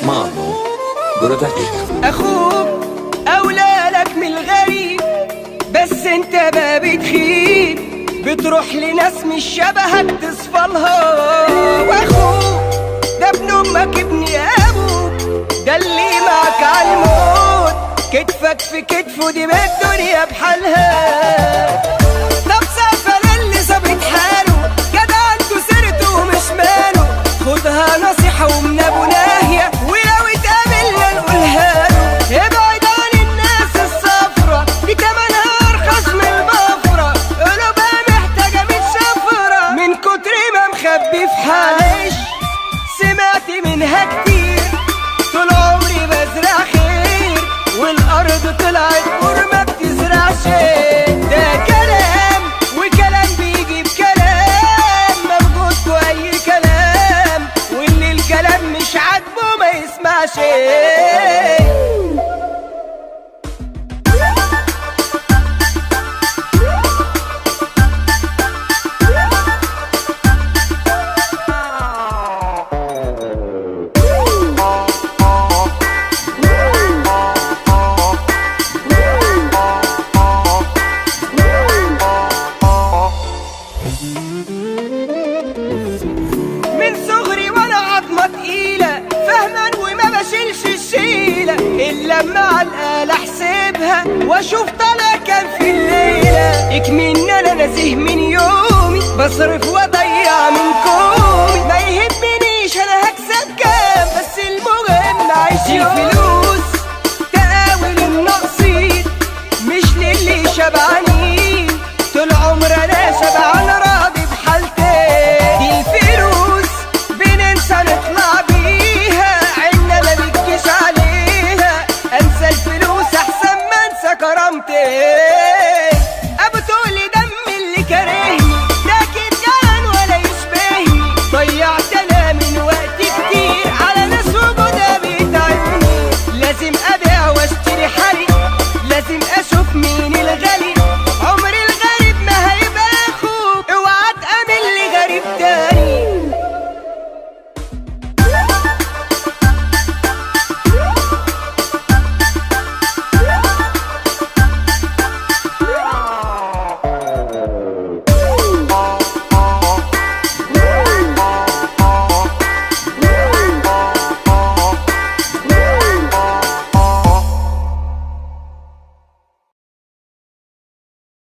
مانو برودكشن. اخوك اولى لك من الغريب، بس انت ما بتخيب، بتروح لناس مش شبهك تصفلها. واخوك ده ابن امك ابن ابوك، ده اللي معك عالموت، كتفك في كتفه، دي بالدنيا بحالها. طب سقف اللي ظابط حاله، جدع انتو سيرته ومش ماله، خدها نصيحة ومن ابو ناهية، ولو اتقابلنا نقولها له. ابعد عن الناس الصفرة، دي تمنها ارخص من البفرة، قلوبها محتاجة متشفرة من كتر ما مخبي في حالش. سمعت منها كتير، طول عمري بزرع خير، والارض طلعت بور ما بتزرعش. ده كلام وكلام بيجي بكلام، موجود اي كلام، واللي الكلام مش عاجبه ما يسمعش. من صغري وانا عظمة تقيلة، فهما وما بشيلش الشيلة، الا مع الآلة احسبها واشوف طلع كام في الليلة. اكمن انا نزيه من يومي، بصرف واضيع من كومي، ما يهمنيش انا هكسب كام، بس المهم اعيش يومي.